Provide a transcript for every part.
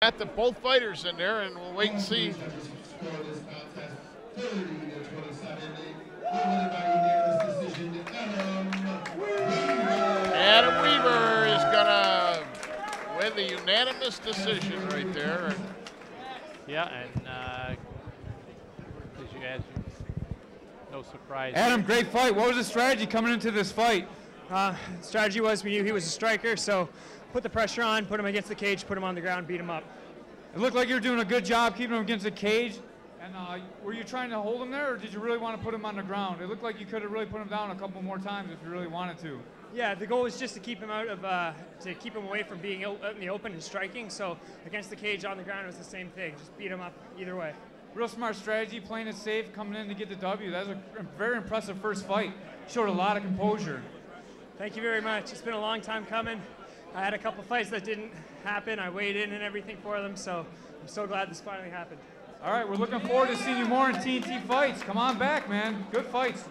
Got the both fighters in there, and we'll wait and see. Adam Weaver is gonna win the unanimous decision right there. Yeah, and no surprise. Adam, great fight. What was the strategy coming into this fight? Strategy was we knew he was a striker, so put the pressure on, put him against the cage, put him on the ground, beat him up. It looked like you were doing a good job keeping him against the cage. And were you trying to hold him there, or did you really want to put him on the ground? It looked like you could have really put him down a couple more times if you really wanted to. Yeah, the goal was just to keep him out of, to keep him away from being out in the open and striking. So against the cage on the ground, it was the same thing. Just beat him up either way. Real smart strategy, playing it safe, coming in to get the W. That was a very impressive first fight. Showed a lot of composure. Thank you very much. It's been a long time coming. I had a couple fights that didn't happen. I weighed in and everything for them, so I'm so glad this finally happened. All right, we're looking forward to seeing you more in TNT fights. Come on back, man. Good fights.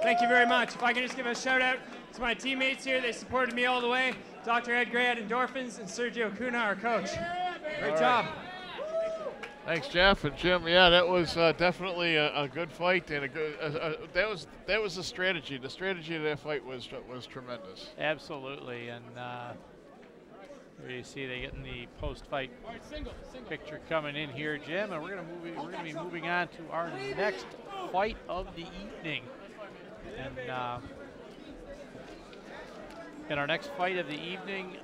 Thank you very much. If I can just give a shout out to my teammates here, they supported me all the way. Dr. Ed Gray at Endorphins and Sergio Cuna, our coach. Great job. Thanks, Jeff and Jim. Yeah, that was definitely a good fight, and a good. That was the strategy. The strategy of that fight was tremendous. Absolutely, and there you see they getting the post-fight picture coming in here, Jim, and we're gonna be moving on to our next fight of the evening, and in our next fight of the evening,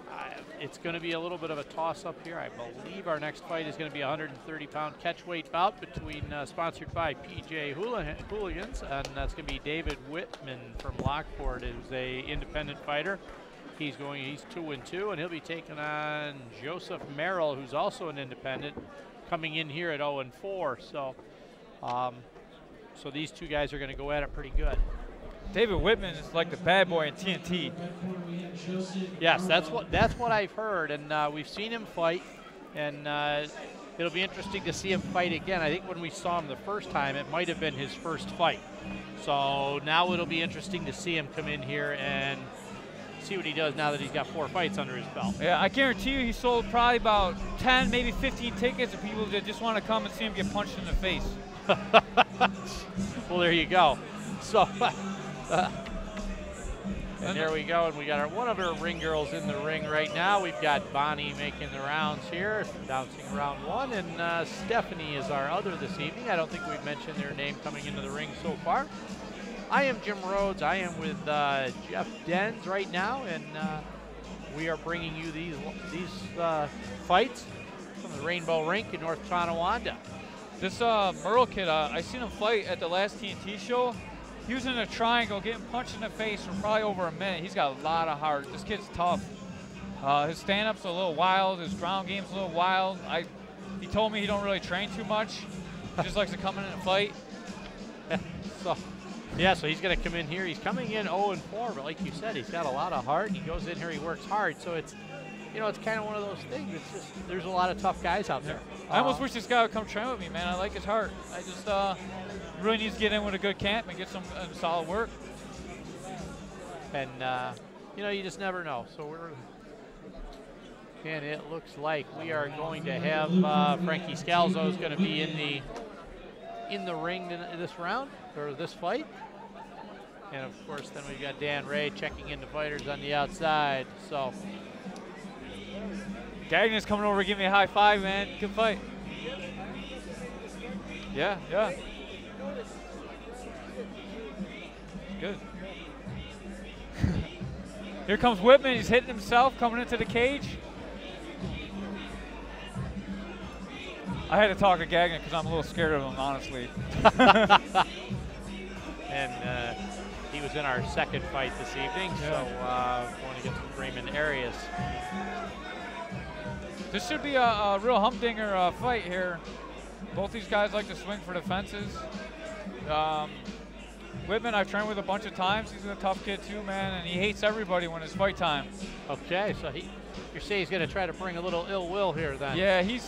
it's going to be a little bit of a toss-up here. I believe our next fight is going to be a 130-pound catchweight bout between, sponsored by PJ Hooligans, and that's going to be David Whitman from Lockport, who's a independent fighter. He's 2-2, and he'll be taking on Joseph Merrill, who's also an independent, coming in here at 0-4. So, so these two guys are going to go at it pretty good. David Whitman is like the bad boy in TNT. Yes, that's what I've heard, and we've seen him fight, and it'll be interesting to see him fight again. I think when we saw him the first time, it might have been his first fight. So now it'll be interesting to see him come in here and see what he does now that he's got 4 fights under his belt. Yeah, I guarantee you he sold probably about 10, maybe 15 tickets to people that just want to come and see him get punched in the face. Well, there you go. So, and there we go, and we got one of our ring girls in the ring right now. We've got Bonnie making the rounds here, bouncing round 1, and Stephanie is our other this evening. I don't think we've mentioned their name coming into the ring so far. I am Jim Rhodes. I am with Jeff Dens right now, and we are bringing you these fights from the Rainbow Rink in North Tonawanda. This Merle kid, I seen him fight at the last TNT show. He was in a triangle getting punched in the face for probably over a minute. He's got a lot of heart. This kid's tough. His stand-up's a little wild. His ground game's a little wild. He told me he don't really train too much. He just likes to come in and fight. So he's going to come in here. He's coming in 0-4, but like you said, he's got a lot of heart. He goes in here, he works hard. So it's, it's kind of one of those things. It's just, there's a lot of tough guys out there. I almost wish this guy would come train with me, man. I like his heart. I just really needs to get in with a good camp and get some solid work. And, you just never know. So and it looks like we are going to have Frankie Scalzo is going to be in the ring this round, or this fight. And of course, then we've got Dan Ray checking in the fighters on the outside. So Gagnon's coming over to give me a high five, man. Good fight. Yeah. Good. Here comes Whitman. He's hitting himself, coming into the cage. I had to talk to Gagnon because I'm a little scared of him, honestly. And he was in our second fight this evening, so going against Raymond Arias. This should be a real humdinger fight here. Both these guys like to swing for the fences. Whitman, I've trained with a bunch of times. He's a tough kid too, man, and he hates everybody when it's fight time. Okay, so you say he's going to try to bring a little ill will here then. Yeah, he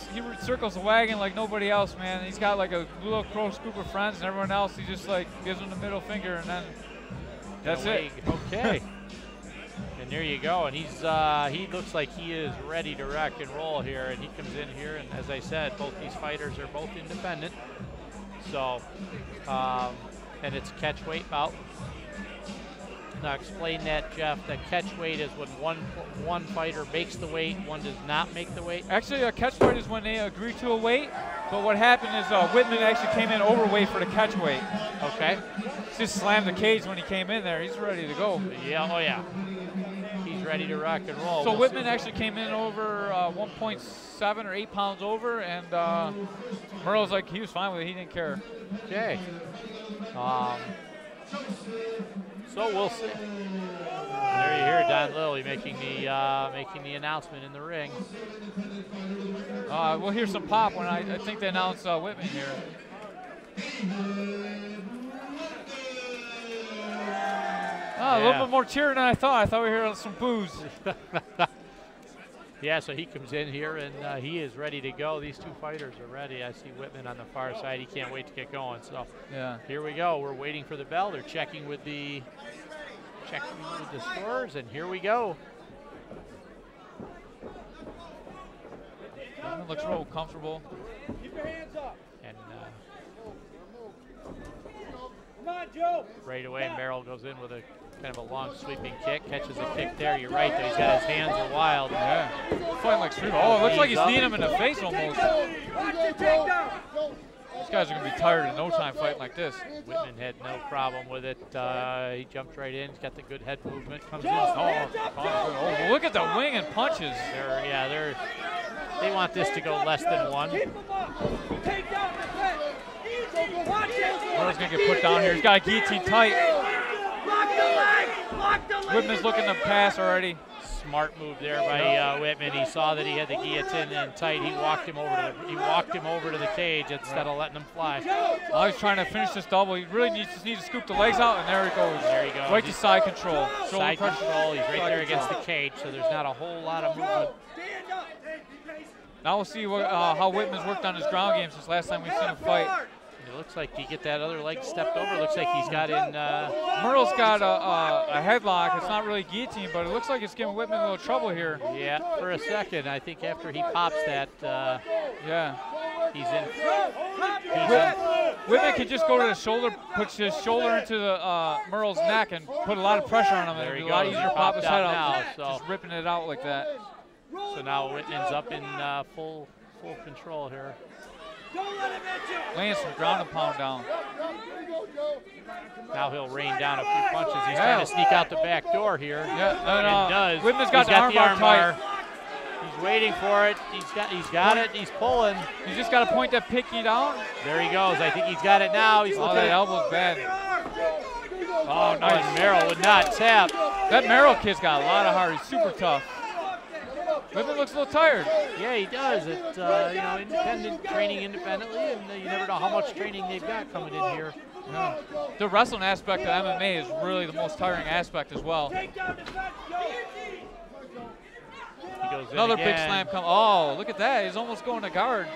circles the wagon like nobody else, man. He's got like a little close group of friends, and everyone else, he just like gives them the middle finger, and then that's it. Okay. And And there you go, and he looks like he is ready to rock and roll here, and he comes in here, and as I said, both these fighters are both independent. So, and it's catch weight bout. Now explain that, Jeff. The catch weight is when one fighter makes the weight, one does not make the weight. Actually, a catch weight is when they agree to a weight, but what happened is Whitman actually came in overweight for the catch weight. Okay. Just slammed the cage when he came in there. He's ready to go. Yeah, oh yeah. He's ready to rock and roll. So Whitman actually came in over 1.7 or 8 pounds over, and Merle's like, he was fine with it. He didn't care. Okay. So we'll see. There you hear Don Lilly making the announcement in the ring. We'll hear some pop when I think they announce Whitman here. A little bit more cheering than I thought. I thought we heard some boos. Yeah, so he comes in here and he is ready to go. These two fighters are ready. I see Whitman on the far side. He can't wait to get going. So yeah, here we go. We're waiting for the bell. They're checking with the scores, and here we go. Whitman looks real comfortable. Keep your hands up. And Come on, Joe. right away, Merrill goes in with a kind of a long sweeping kick, catches a kick there. You're right, though. He's got his hands are wild. Yeah, fighting like street. Oh, it looks like he's kneeing him in the face almost. Watch the takedown. These guys are going to be tired in no time fighting like this. Whitman had no problem with it. He jumped right in. He's got the good head movement. Comes in. Oh, look at the wing and punches. They want this to go less than one. Keep him up. Take down the head. Easy. Watch it. Merle's going to get put down here. He's got a guillotine tight. Lock the leg. Lock the leg. Whitman's looking to pass already. Smart move there by Whitman. He saw that he had the guillotine in tight. He walked him over to the cage instead of letting him fly. Oh, he's trying to finish this double. He really just needs to scoop the legs out, and there he goes. There he goes. Right to side control. Side control. He's right there against the cage, so there's not a whole lot of movement. Stand up. Now we'll see how Whitman's worked on his ground game since last time we've seen him fight. It looks like he get that other leg stepped over. Looks like he's got in. Merle's got a headlock. It's not really guillotine, but it looks like it's giving Whitman a little trouble here. Yeah, for a second. I think after he pops that, he's in. Whitman can just go to the shoulder, puts his shoulder into the Merle's neck, and put a lot of pressure on him. There It'd he be a lot goes. easier to pop his head Popped out out. now, so. Just ripping it out like that. So now Whitman's up in full control here. Don't let him hit you. Laying some ground and pound down. Now he'll rain down a few punches. He's trying to sneak out the back door here. Yeah, He does. Whitman's got He's got the arm bar. tight. He's waiting for it. He's got it. He's pulling. He's just got to point that picky down. There he goes. I think he's got it now. He's looking that at elbow's bad. Oh, nice. Merrill would not tap. That Merrill kid's got a lot of heart. He's super tough. Whitman looks a little tired. Yeah, he does. It, training independently, and you never know how much training they've got coming in here. Yeah. The wrestling aspect of MMA is really the most tiring aspect as well. He goes in Another again. big slam come. Oh, look at that. He's almost going to guard.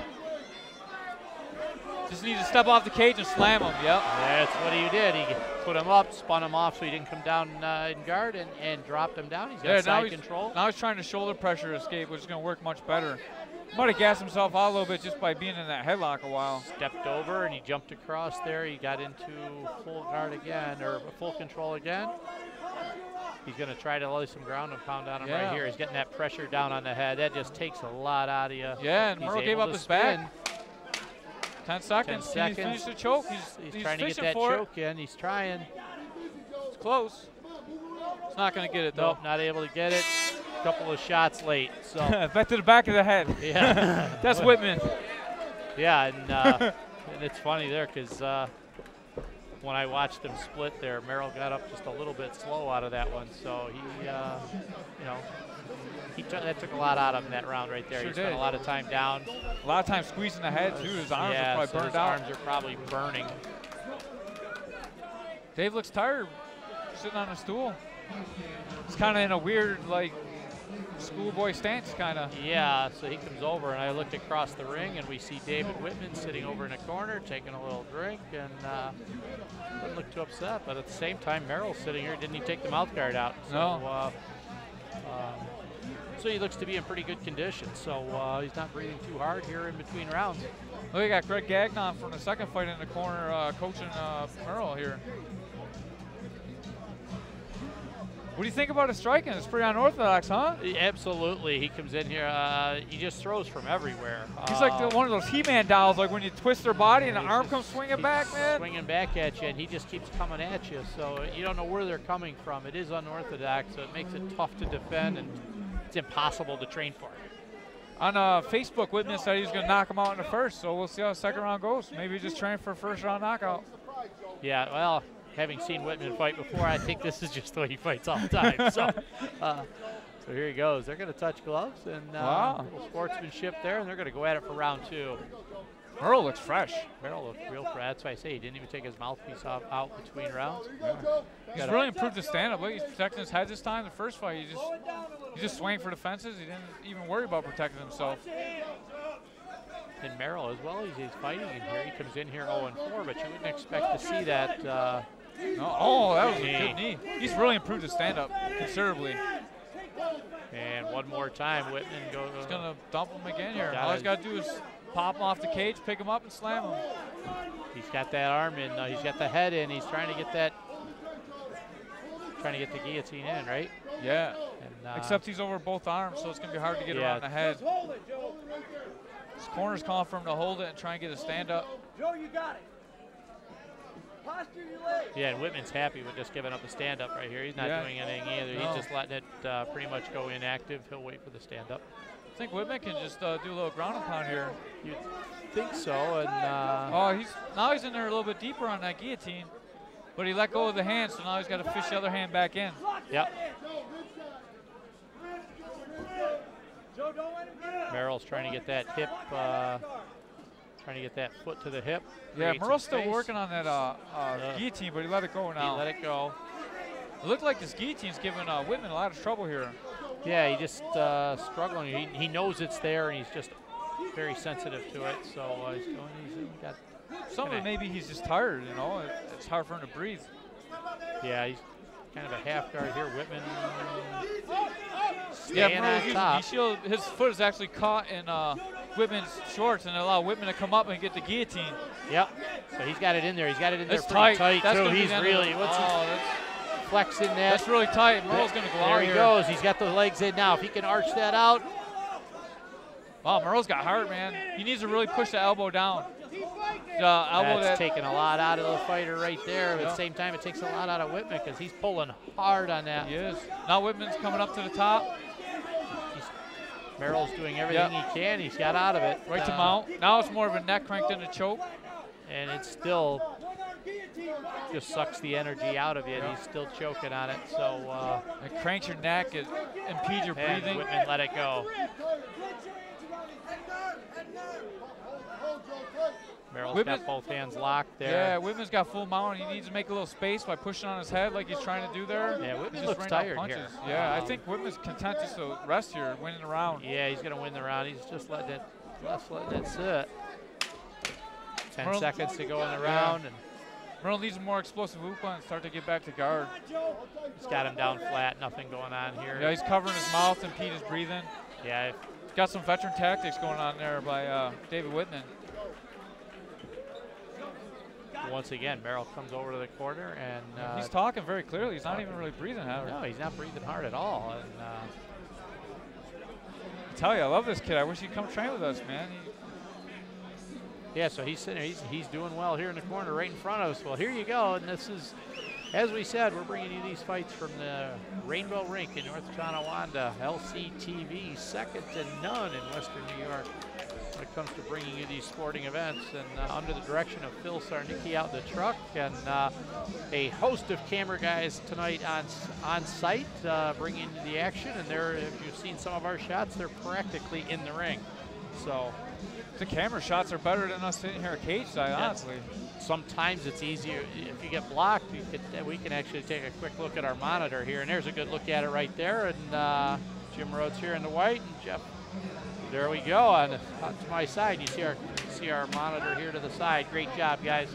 Just needs to step off the cage and slam him. Yep. That's what he did. He put him up, spun him off so he didn't come down in guard, and dropped him down. He's got side control. Now he's trying to shoulder pressure escape, which is going to work much better. Might have gassed himself out a little bit just by being in that headlock a while. Stepped over and he jumped across there. He got into full guard again, or full control again. He's going to try to lay some ground and pound on him right here. He's getting that pressure down on the head. That just takes a lot out of you. Yeah, and Merle gave up his back. 10 seconds. 10 seconds. Can he finish the choke? He's trying to get that choke in. He's trying. It's close. He's not going to get it, though. Nope, not able to get it. A couple of shots late. So back to the back of the head. Yeah. That's Whitman. Yeah, and it's funny there because when I watched them split there, Merrill got up just a little bit slow out of that one. So he, that took a lot out of him that round right there. Sure he spent did. a lot of time down. A lot of time squeezing the head, too. His arms are probably burned his out. arms are probably burning. Dave looks tired, sitting on a stool. He's kind of in a weird, like, schoolboy stance, kind of. Yeah, so he comes over, and I looked across the ring, and we see David Whitman sitting over in a corner, taking a little drink, and doesn't look too upset. But at the same time, Merrill's sitting here. Didn't he take the mouth guard out? So, No. So he looks to be in pretty good condition. So he's not breathing too hard here in between rounds. Well, we got Greg Gagnon from the second fight in the corner coaching Merle here. What do you think about his striking? It's pretty unorthodox, huh? Absolutely. He comes in here, he just throws from everywhere. He's like one of those He-Man dolls, like when you twist their body and the arm comes swinging back, man. Swinging back at you, and he just keeps coming at you. So you don't know where they're coming from. It is unorthodox, so it makes it tough to defend, and it's impossible to train for. On Facebook, Whitman said he was going to knock him out in the first, so we'll see how the second round goes. Maybe just train for a first-round knockout. Yeah, well, having seen Whitman fight before, I think this is just the way he fights all the time. So here he goes. They're going to touch gloves, and wow. Little sportsmanship there, and they're going to go at it for round 2. Merle looks fresh. Merle looks real fresh. That's why I say he didn't even take his mouthpiece out between rounds. Yeah. He's really improved his stand-up. Look, he's protecting his head this time. The first fight, he just swang for the fences. He didn't even worry about protecting himself. And Merrill as well, he's fighting in here. He comes in here 0-4, but you wouldn't expect to see that. No. Oh, that was a good knee. He's really improved his stand-up considerably. And one more time, Whitman goes. He's going to dump him again here. All he's got to do is pop him off the cage, pick him up, and slam him. He's got that arm in. He's got the head in. He's trying to get that. Trying to get the guillotine in, right? Yeah. And, except he's over both arms, so it's going to be hard to get around the head. His corner's calling for him to hold it and try and get a stand-up. Joe, you got it. Posture your legs. Yeah, and Whitman's happy with just giving up a stand-up right here. He's not doing anything either. No. He's just letting it pretty much go inactive. He'll wait for the stand-up. I think Whitman can just do a little ground and pound here. You'd think so. And now he's in there a little bit deeper on that guillotine, but he let go of the hand, so now he's got to fish the other hand back in. Yep. Merrill's trying to get that hip, trying to get that foot to the hip. Yeah, Merrill's still working on that guillotine, but he let it go now. He let it go. It looked like this guillotine's giving Whitman a lot of trouble here. Yeah, he just struggling. He knows it's there, and he's just very sensitive to it. So he's going. He's got. Some of it maybe he's just tired. You know, it's hard for him to breathe. Yeah, he's kind of a half guard here. Whitman. His foot is actually caught in Whitman's shorts and allow Whitman to come up and get the guillotine. Yep. So he's got it in there. He's got it in there pretty tight too. He's really flexing that. That's really tight. Merle's going to go out here. There he goes. He's got the legs in now. If he can arch that out. Wow, Merle's got heart, man. He needs to really push the elbow down. That's taking a lot out of the fighter right there. But at the same time, it takes a lot out of Whitman because he's pulling hard on that. He is. Now Whitman's coming up to the top. Merrill's doing everything he can. He's got out of it. Right to mount. Now it's more of a neck crank than a choke. And it still just sucks the energy out of you. And he's still choking on it. So it cranks your neck. It impedes your breathing. Whitman let it go. Merrill's got both hands locked there. Yeah, Whitman's got full mount. He needs to make a little space by pushing on his head like he's trying to do there. Yeah, Whitman looks tired here. Yeah, I think Whitman's content just to rest here, winning the round. Yeah, he's going to win the round. He's just letting it sit. 10 seconds to go in the round. And Merrill needs a more explosive upa and start to get back to guard. He's got him down flat. Nothing going on here. Yeah, he's covering his mouth to impede his breathing. Yeah. He's got some veteran tactics going on there by David Whitman. Once again, Merrill comes over to the corner and he's talking very clearly. He's not even really breathing hard. No, he's not breathing hard at all. And I tell you, I love this kid. I wish he'd come train with us, man. Yeah, so he's sitting there. He's doing well here in the corner, right in front of us. Well, here you go. And this is, as we said, we're bringing you these fights from the Rainbow Rink in North Tonawanda. LCTV, second to none in Western New York when it comes to bringing you these sporting events, and under the direction of Phil Sarnicki out in the truck, and a host of camera guys tonight on site bringing you the action. And they're, if you've seen some of our shots, they're practically in the ring. So the camera shots are better than us sitting here at cage side, honestly. Sometimes it's easier if you get blocked. We can actually take a quick look at our monitor here, and there's a good look at it right there. And Jim Rhodes here in the white, and Jeff. There we go on to my side. You see our monitor here to the side. Great job, guys.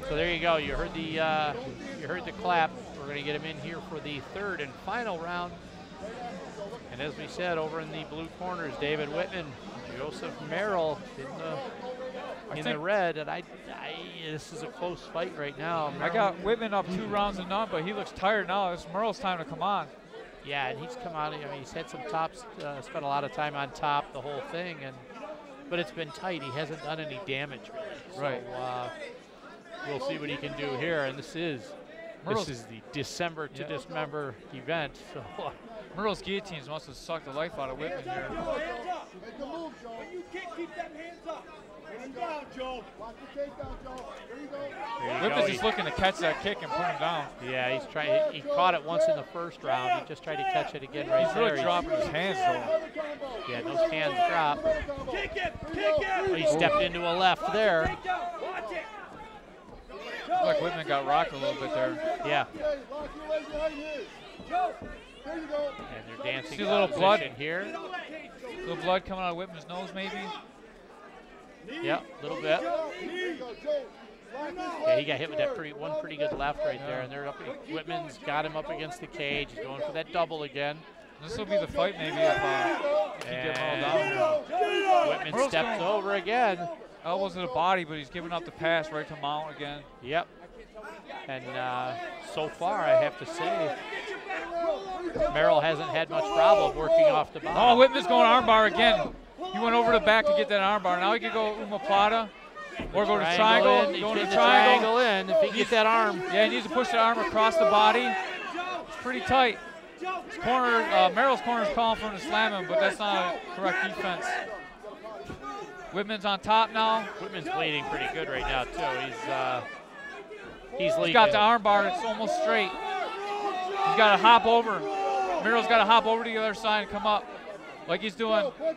So there you go. You heard the clap. We're going to get him in here for the third and final round. And as we said, over in the blue corners, David Whitman, Joseph Merrill in the red, and this is a close fight right now. I got Whitman up 2 rounds to none, but he looks tired now. It's Merle's time to come on. Yeah, and he's come out. I mean, he's had some tops, spent a lot of time on top, the whole thing, but it's been tight. He hasn't done any damage really. Right. So we'll see what he can do here. And this is the December to Dismember event. So Merle's guillotines must have sucked the life out of Whitman here. Hands up. Make a move, Joe. When you kick, keep them hands up. Put him down, Joe. Watch the takedown, Joe. There you go. Whitman's just looking to catch that kick and put him down. Yeah, he's trying. He caught it once in the first round. He just tried to catch it again right He's there. really dropping his hands though. Yeah, those hands drop. Kick it. Kick it. Well, he stepped into a left there. Watch it. Looks like Whitman got rocked a little bit there. Yeah. Lock your legs behind his. Joe. There you go. And they're dancing. See a little blood here. Little blood coming out of Whitman's nose, maybe. Yeah, a little bit. Yeah, he got hit with that one pretty good left right there, and they're up. Whitman's got him up against the cage. He's going for that double again. This will be the fight, maybe, if he get Merle down. Whitman steps over again. Elbows to the body, but he's giving up the pass right to Mount again. Yep. And so far, I have to say, Merrill hasn't had much problem working off the bottom. Oh, Whitman's going armbar again. He went over the back to get that armbar. Now he can go omoplata or go to triangle. Going to triangle in. If he gets that arm. Yeah, he needs to push the arm across the body. It's pretty tight. Merrill's corner is calling for him to slam him, but that's not a correct defense. Whitman's on top now. Whitman's bleeding pretty good right now too. He's leaking. He's got the armbar. It's almost straight. He's got to hop over. Merrill's got to hop over to the other side and come up like he's doing. He's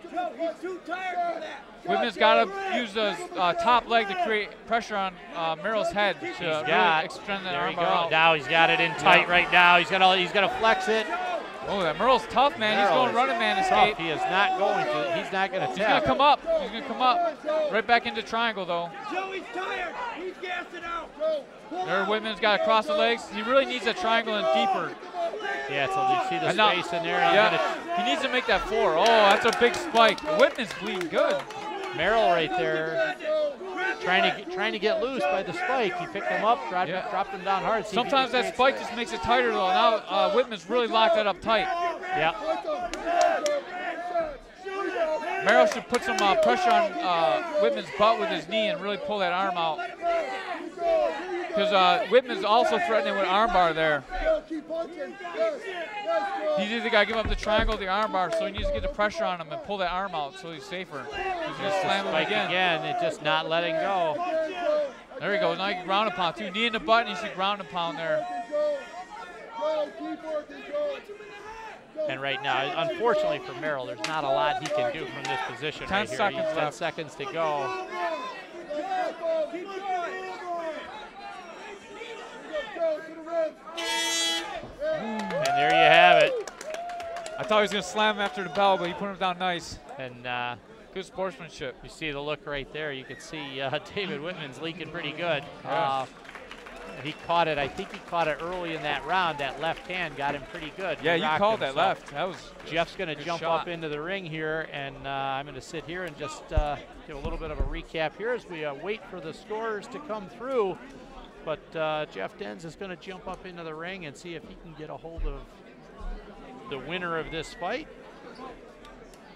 too tired for that. Whitman's got to use the top leg to create pressure on Merrill's head to really extend that armbar out. Now he's got it in tight right now. He's got to flex it. Oh, that Merrill's tough, man. He's going running man escape. He is not going to. He's not going to tap. He's going to come up. He's going to come up. Right back into triangle, though. Joe, he's tired. He's gassing out. There, Whitman's got to cross the legs. He really needs a triangle and deeper. Yeah, so you see the space in there. Yeah, he needs to make that 4. Oh, that's a big spike. Whitman's bleeding good. Merrill right there, trying to get loose by the spike. He picked him up, dropped him down hard. Sometimes that spike just makes it tighter, though. Now Whitman's really locked that up tight. Yeah. Merrill should put some pressure on Whitman's butt with his knee and really pull that arm out. Because Whitman's also threatening with armbar there. He's either got to give up the triangle or the armbar, so he needs to get the pressure on him and pull that arm out so he's safer. He's going to slam him again. It's just not letting go. There he goes. Now he can ground and pound too. Knee in the butt, and he should ground and pound there. And right now, unfortunately for Merrill, there's not a lot he can do from this position. 10 seconds left. 10 seconds to go. And there you have it. I thought he was going to slam him after the bell, but he put him down nice. And good sportsmanship. You see the look right there. You can see David Whitman's leaking pretty good. He caught it. I think he caught it early in that round. That left hand got him pretty good. Yeah, you called that left. That was Jeff's going to jump up into the ring here, and I'm going to sit here and just give a little bit of a recap here as we wait for the scores to come through. But Jeff Denz is going to jump up into the ring and see if he can get a hold of the winner of this fight.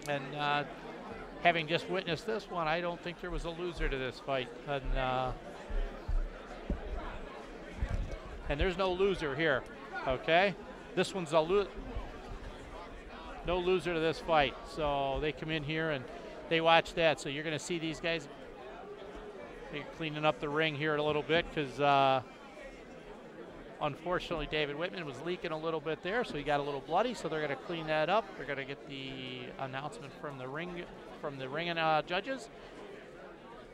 And having just witnessed this one, I don't think there was a loser to this fight. And there's no loser here, okay? This one's no loser to this fight. So they come in here and they watch that. So you're going to see these guys cleaning up the ring here a little bit because unfortunately David Whitman was leaking a little bit there, so he got a little bloody. So they're going to clean that up. They're going to get the announcement from the ring judges.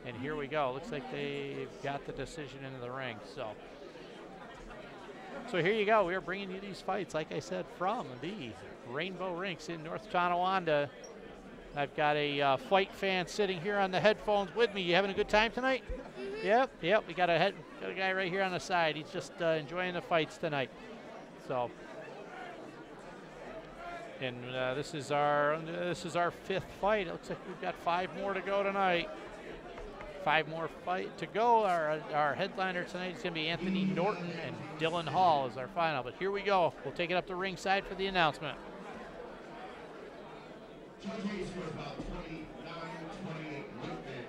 And here we go. Looks like they've got the decision into the ring. So here you go. We are bringing you these fights, like I said, from the Rainbow Rinks in North Tonawanda. I've got a fight fan sitting here on the headphones with me. You having a good time tonight? Yep. We got a guy right here on the side. He's just enjoying the fights tonight. So And this is our 5th fight. It looks like we've got 5 more to go tonight. 5 more fight to go. Our headliner tonight is going to be Anthony Norton, and Dylan Hall is our final. But here we go. We'll take it up to ringside for the announcement. Judges were about 29-28 Whitman.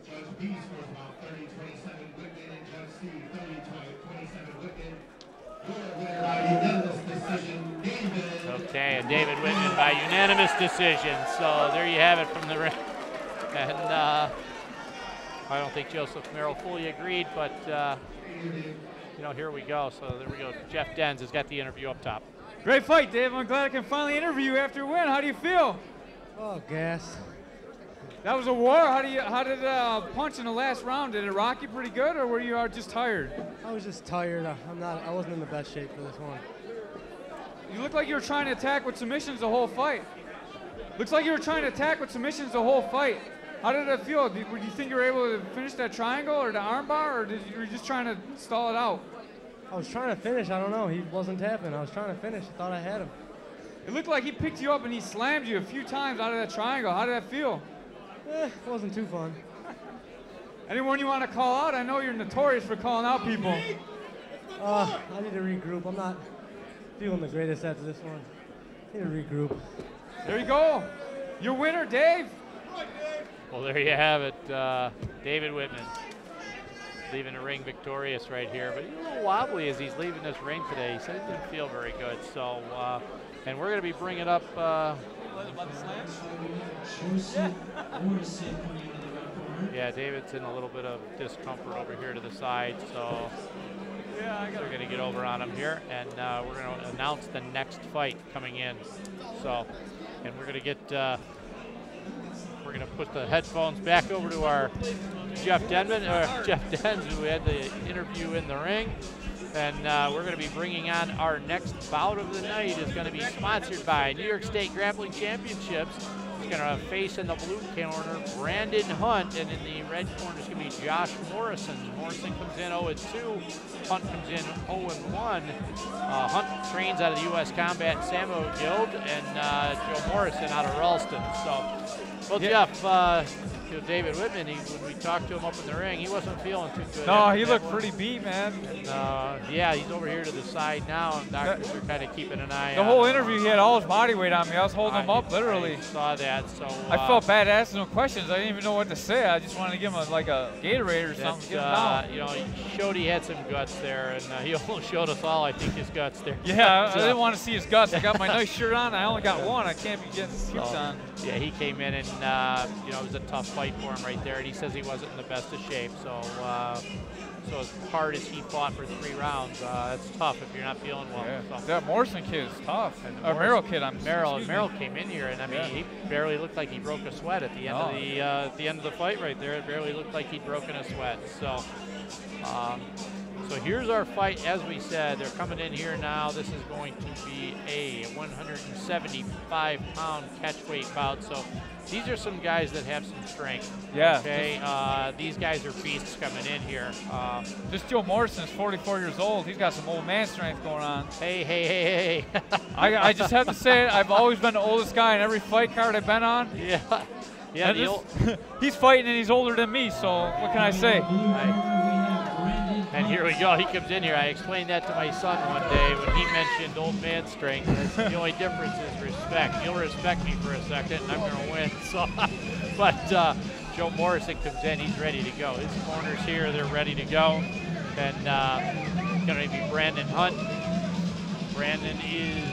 Judge B's were about 30-27 Whitman, and Judge C 30-27 Whitman. Winner by unanimous decision, David. Okay, and David Whitman by unanimous decision. So there you have it from the ring. And I don't think Joseph Merrill fully agreed, but you know, here we go. So there we go. Jeff Denz has got the interview up top. Great fight, Dave. I'm glad I can finally interview you after a win. How do you feel? Oh, gas. That was a war. How did punch in the last round? Did it rock you pretty good, or were you just tired? I was just tired. I wasn't in the best shape for this one. You look like you were trying to attack with submissions the whole fight. Looks like you were trying to attack with submissions the whole fight. How did it feel? Do you think you were able to finish that triangle or the armbar, or were you just trying to stall it out? I was trying to finish. I don't know. He wasn't tapping. I was trying to finish. I thought I had him. It looked like he picked you up and he slammed you a few times out of that triangle. How did that feel? It wasn't too fun. Anyone you want to call out? I know you're notorious for calling out people. I need to regroup. I'm not feeling the greatest after this one. I need to regroup. There you go. Your winner, Dave. Well, there you have it. David Whitman leaving the ring victorious right here, but he's a little wobbly as he's leaving this ring today. He said he didn't feel very good. So, and we're going to be bringing up. Yeah, David's in a little bit of discomfort over here to the side, so we're going to get over on him here, and we're going to announce the next fight coming in. So, and we're going to get. We're going to put the headphones back over to our Jeff Denz, who had the interview in the ring. And we're going to be bringing on our next bout of the night. Is going to be sponsored by New York State Grappling Championships. He's going to face in the blue corner Brandon Hunt, and in the red corner is going to be Josh Morrison. Morrison comes in 0-2. Hunt comes in 0-1. Hunt trains out of the U.S. Combat Samuel Guild, and Joe Morrison out of Ralston. So, well, yeah. Jeff, David Whitman, when we talked to him up in the ring, he wasn't feeling too good. No, he looked pretty beat, man. And, yeah, he's over here to the side now, and doctors are kind of keeping an eye on him. The whole interview, he had all his body weight on me. I was holding him up, literally. I saw that, so. I felt bad asking him questions. I didn't even know what to say. I just wanted to give him like a Gatorade or something. Get him down. You know, he showed he had some guts there, and he almost showed us all, I think, his guts there. Yeah, I didn't want to see his guts. I got my nice shirt on. I only got one. I can't be getting suits on. Yeah, he came in, and you know, it was a tough fight for him right there. And he says he wasn't in the best of shape. So, so as hard as he fought for 3 rounds, that's tough if you're not feeling well. Yeah. So. That Morrison kid is tough. And Merrill kid, Merrill came in here, and I mean, he barely looked like he broke a sweat at the end of the end of the fight right there. It barely looked like he'd broken a sweat. So. So here's our fight. As we said, they're coming in here now. This is going to be a 175-pound catchweight bout. So these are some guys that have some strength. Yeah. Okay. These guys are beasts coming in here. Just Joe Morrison's 44 years old. He's got some old man strength going on. Hey. I just have to say it. I've always been the oldest guy in every fight card I've been on. Yeah. Yeah. He's fighting and he's older than me. So what can I say? And here we go. He comes in here. I explained that to my son one day when he mentioned old man strength. The only difference is respect. You'll respect me for a second, and I'm going to win. So, but Joe Morrison comes in. He's ready to go. His corner's here. They're ready to go. And going to be Brandon Hunt. Brandon is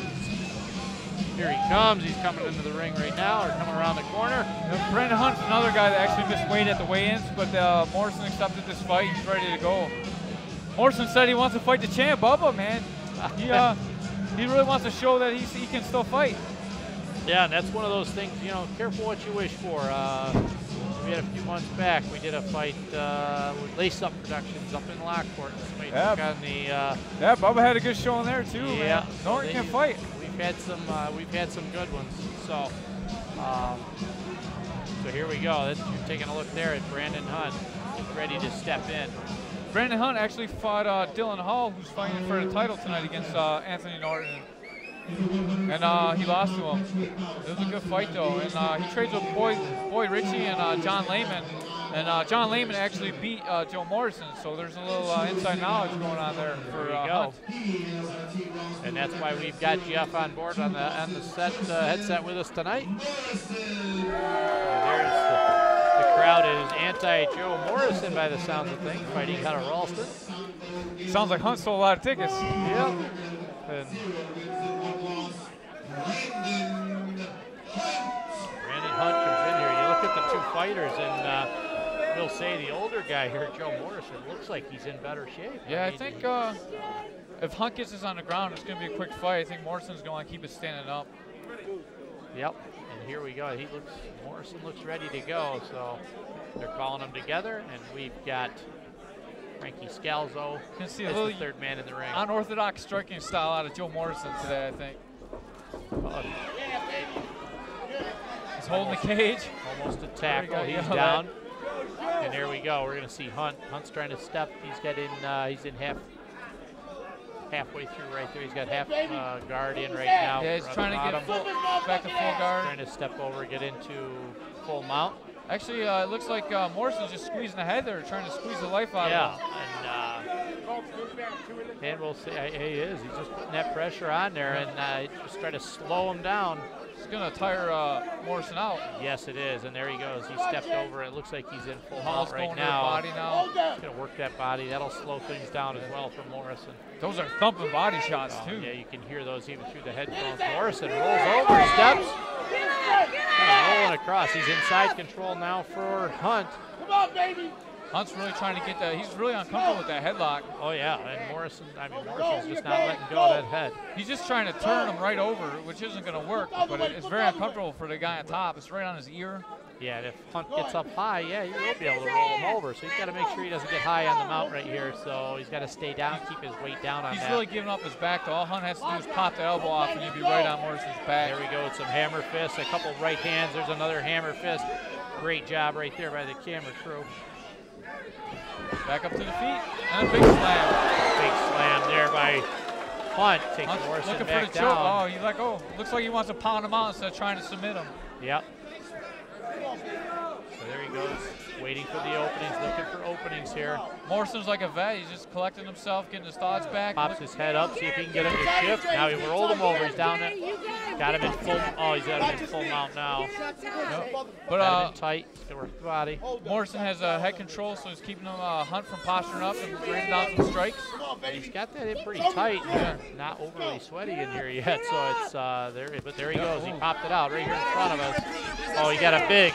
here. He comes. He's coming into the ring right now, or coming around the corner. Brandon Hunt's another guy that actually missed weight at the weigh-ins, but Morrison accepted this fight. He's ready to go. Morrison said he wants to fight the champ, Bubba, man. He really wants to show that he can still fight. Yeah, and that's one of those things, you know, careful what you wish for. We had a few months back, we did a fight with Lace Up Productions up in Lockport. Yeah, Bubba had a good showing there too. Yeah, man. Norton can fight. We've had some good ones. So, so here we go. You're taking a look there at Brandon Hunt. He's ready to step in. Brandon Hunt actually fought Dylan Hall, who's fighting for the title tonight against Anthony Norton. and he lost to him. It was a good fight though, and he trades with Boyd Ritchie and John Lehman. And John Lehman actually beat Joe Morrison, so there's a little inside knowledge going on there for Hunt. And that's why we've got Jeff on board on the headset with us tonight. And there's the crowd is anti-Joe Morrison by the sounds of things, fighting out of Ralston. Sounds like Hunt sold a lot of tickets. Yep. And Brandon Hunt comes in here. You look at the two fighters, and we'll say the older guy here, Joe Morrison, looks like he's in better shape. Yeah, I think if Hunt gets this on the ground, it's going to be a quick fight. I think Morrison's going to keep it standing up. Yep, and here we go. Morrison looks ready to go, so they're calling them together, and we've got Frankie Scalzo as the third man in the ring. Unorthodox striking style out of Joe Morrison today, I think. He's holding the cage. Almost a tackle. He's down. And there we go. We're going to see Hunt. Hunt's trying to step. He's in halfway through right there. He's got half guard in right now. Yeah, he's trying to get back to full guard. Trying to step over, get into full mount. Actually, it looks like Morrison's just squeezing ahead there, trying to squeeze the life out of him. And we'll see. He is. He's just putting that pressure on there and just try to slow him down. It's going to tire Morrison out. Yes, it is. And there he goes. He stepped over. It looks like he's in full mount right now. Body now. He's going to work that body. That'll slow things down as well for Morrison. Those are thumping body shots, too. Yeah, you can hear those even through the headphones. Morrison rolls over, steps. Rolling across. He's inside control now for Hunt. Come on, baby. Hunt's really trying to get that. He's really uncomfortable with that headlock. Oh, yeah. And Morrison's just not letting go of that head. He's just trying to turn him right over, which isn't going to work. But it's very uncomfortable for the guy on top. It's right on his ear. Yeah, and if Hunt gets up high, yeah, he will be able to roll him over. So he's got to make sure he doesn't get high on the mount right here. So he's got to stay down, keep his weight down on that. He's really giving up his back, though. All Hunt has to do is pop the elbow off, and he'd be right on Morrison's back. There we go with some hammer fists, a couple right hands. There's another hammer fist. Great job right there by the camera crew. Back up to the feet, and a big slam. Big slam there by Hunt. Takes Morrison looking back for the down. choke. Oh, you let go. Looks like he wants to pound him out instead of trying to submit him. Yep. So there he goes, waiting for the openings, looking for openings here. Morrison's like a vet. He's just collecting himself, getting his thoughts back. Pops his head up, see if he can get him to shift. Now he rolled him over. He's down there. Got him in full. Oh, he's got him in full mount now. Yep. But got him in tight. Still work the body. Morrison has head control, so he's keeping him Hunt from posturing up and bringing down some strikes. He's got that in pretty tight. Yeah. Not overly sweaty in here yet, so it's there. But there he goes. He popped it out right here in front of us. Oh, he got a big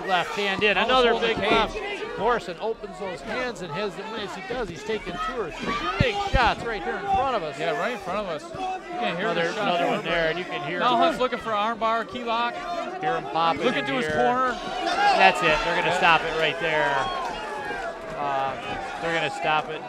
left hand in. Another big left. Morrison opens those hands, and as he does, he's taking 2 or 3 big shots right here in front of us. Yeah, right in front of us. You can hear another one there, and you can hear now Hunt's looking for an armbar, key lock. Hear him popping. Looking to his corner. That's it. They're going to stop it right there. They're going to stop it.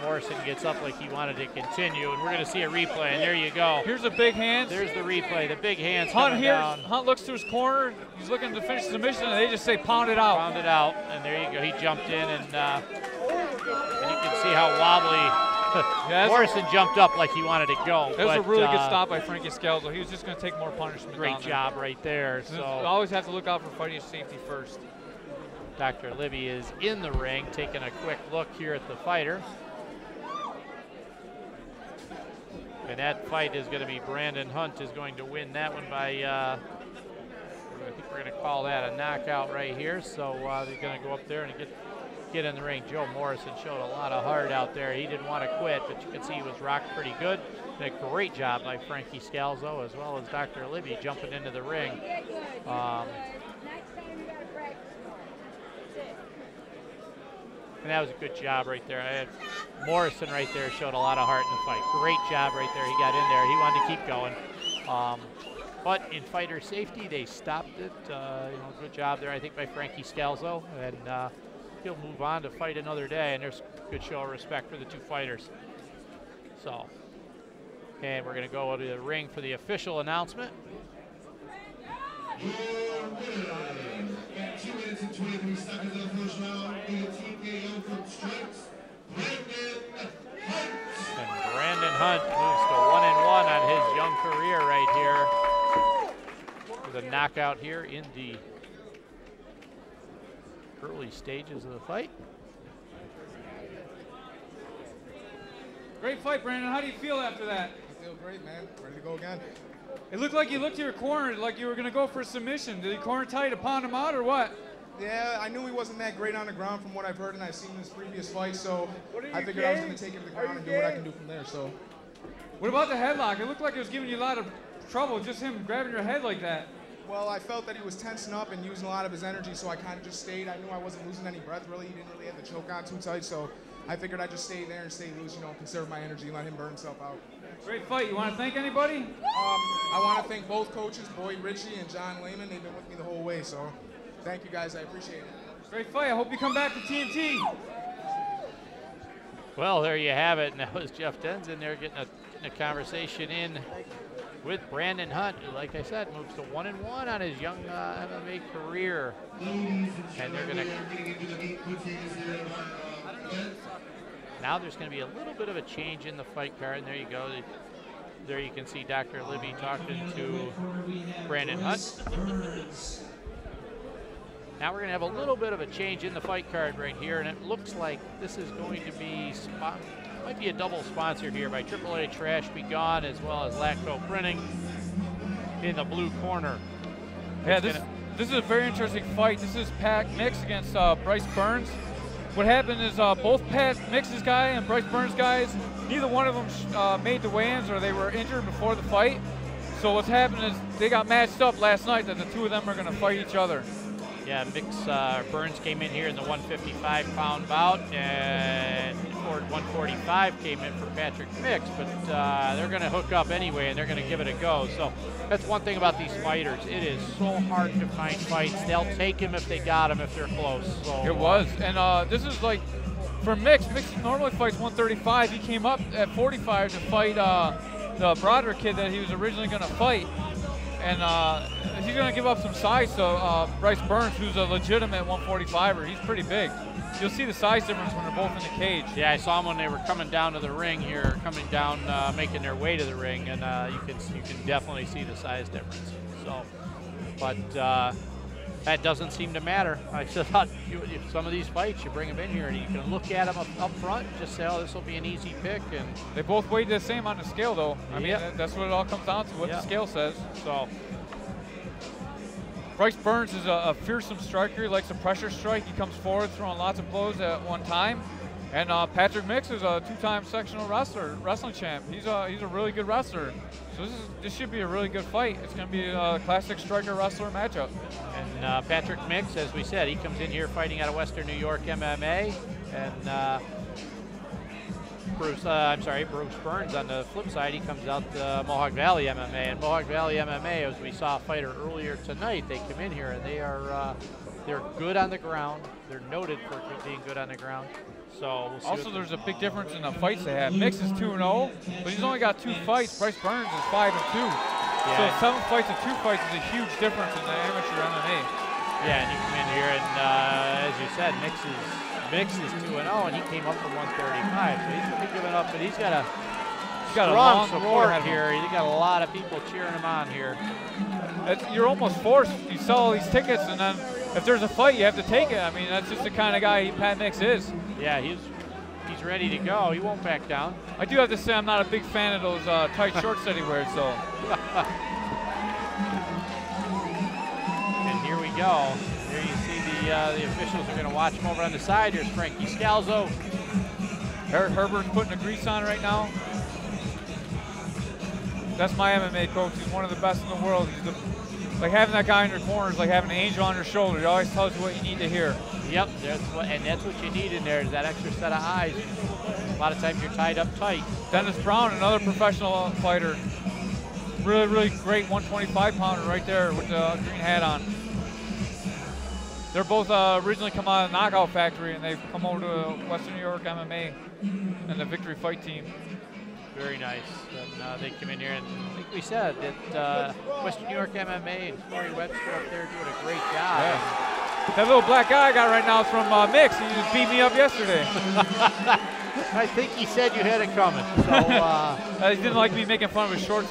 Morrison gets up like he wanted to continue, and we're going to see a replay, and there you go. Here's a big hand. There's the replay, the big hands coming down. Hunt looks to his corner. He's looking to finish the submission, and they just say pound it out. Pound it out, and there you go. He jumped in, and you can see how wobbly Morrison jumped up like he wanted to go. That was a really good stop by Frankie Scalzo. He was just going to take more punishment. Great job right there. So always have to look out for fighting safety first. Dr. Libby is in the ring, taking a quick look here at the fighter. And that fight is going to be Brandon Hunt is going to win that one by, I think we're going to call that a knockout right here. So they're going to go up there and get in the ring. Joe Morrison showed a lot of heart out there. He didn't want to quit, but you can see he was rocked pretty good. And a great job by Frankie Scalzo as well as Dr. Libby jumping into the ring. And that was a good job right there. Morrison right there showed a lot of heart in the fight. Great job right there. He got in there. He wanted to keep going. But in fighter safety, they stopped it. Good job there, I think, by Frankie Scalzo. And he'll move on to fight another day. And there's a good show of respect for the two fighters. So, and we're going to go to the ring for the official announcement. At 2 minutes and 23 seconds of the first round, in a TKO from strikes, Brandon Hunt. And Brandon Hunt moves to 1-1 on his young the knockout here in the early stages of the fight. Great fight, Brandon. How do you feel after that? I feel great, man. Ready to go again. It looked like you looked to your corner like you were going to go for a submission. Did he corner tight to pound him out or what? Yeah, I knew he wasn't that great on the ground from what I've heard and I've seen in his previous fight, so I figured I was going to take him to the ground and do what I can do from there. So, what about the headlock? It looked like it was giving you a lot of trouble, just him grabbing your head like that. well, I felt that he was tensing up and using a lot of his energy, so I kind of just stayed. I knew I wasn't losing any breath, really. He didn't really have the choke on too tight, so I figured I'd just stay there and stay loose, conserve my energy and let him burn himself out. Great fight. You want to thank anybody? I want to thank both coaches, Boyd Ritchie and John Lehman. They've been with me the whole way, so thank you guys. I appreciate it. Great fight. I hope you come back to TNT. Well, there you have it. And that was Jeff Denz in there getting a conversation in with Brandon Hunt, who, like I said, moves to 1-1 on his young MMA career. And they're going to... Now there's going to be a little bit of a change in the fight card. And there you go. There you can see Dr. Libby talking to Brandon Hunt. Now we're going to have a little bit of a change in the fight card right here, and it looks like this is going to be, might be a double sponsor here by AAA Trash Be Gone as well as Lacto Printing in the blue corner. Yeah, this is a very interesting fight. This is Pat Mix against Bryce Burns. What happened is both Pat Mix's guy and Bryce Burns' guys, neither one of them made the weigh-ins or they were injured before the fight. So what's happened is they got matched up last night that the two of them are going to fight each other. Yeah, Mix Burns came in here in the 155-pound bout, and Ford 145 came in for Patrick Mix, but they're going to hook up anyway, and they're going to give it a go. So that's one thing about these fighters. It is so hard to find fights. They'll take him if they got him, if they're close. So, it was, and this is like, for Mix normally fights 135. He came up at 45 to fight the Broderick kid that he was originally going to fight. And he's going to give up some size to Bryce Burns, who's a legitimate 145er. He's pretty big. You'll see the size difference when they're both in the cage. Yeah, I saw them when they were coming down to the ring here, coming down, making their way to the ring, and you can definitely see the size difference. So, but that doesn't seem to matter. I thought some of these fights, you bring them in here and you can look at them up front and just say, oh, this will be an easy pick. And they both weighed the same on the scale, though. I mean, that's what it all comes down to, what the scale says. So, Bryce Burns is a fearsome striker. He likes to pressure strike. He comes forward throwing lots of blows at one time. And Patrick Mix is a two-time sectional wrestling champ. He's a really good wrestler. So this should be a really good fight. It's going to be a classic striker-wrestler matchup. And Patrick Mix, as we said, he comes in here fighting out of Western New York MMA. And Bruce Burns on the flip side, he comes out to Mohawk Valley MMA. And Mohawk Valley MMA, as we saw a fighter earlier tonight, they come in here and they're good on the ground. They're noted for being good on the ground. So we'll see. Also, there's a big difference in the fights they have. Mix is 2-0, but he's only got 2 fights. Bryce Burns is 5-2. Yeah. So 7 fights to 2 fights is a huge difference in the amateur MMA. Yeah, and you come in here and, as you said, Mix is 2-0, and he came up from 135. So he's going to be giving up, but he's got a strong support here. He's got a lot of people cheering him on here. You're almost forced. You sell all these tickets, and then if there's a fight, you have to take it. I mean, that's just the kind of guy Pat Mix is. Yeah, he's ready to go. He won't back down. I do have to say I'm not a big fan of those tight shorts that he wears, so. And here we go. There you see the officials are going to watch him over on the side. Here's Frankie Scalzo. Eric Herbert's putting the grease on right now. That's my MMA coach. He's one of the best in the world. Like having that guy in your corner is like having an angel on your shoulder. He always tells you what you need to hear. Yep, that's what you need in there, is that extra set of eyes. A lot of times you're tied up tight. Dennis Brown, another professional fighter. Really, really great 125-pounder right there with the green hat on. They're both originally come out of the Knockout Factory, and they've come over to Western New York MMA and the Victory Fight Team. Very nice. And they come in here, and like we said, that Western New York MMA and Corey Webster up there doing a great job. Yeah. That little black guy I got right now is from Mix. He just beat me up yesterday. I think he said you had it coming. So he didn't like me making fun of his shorts.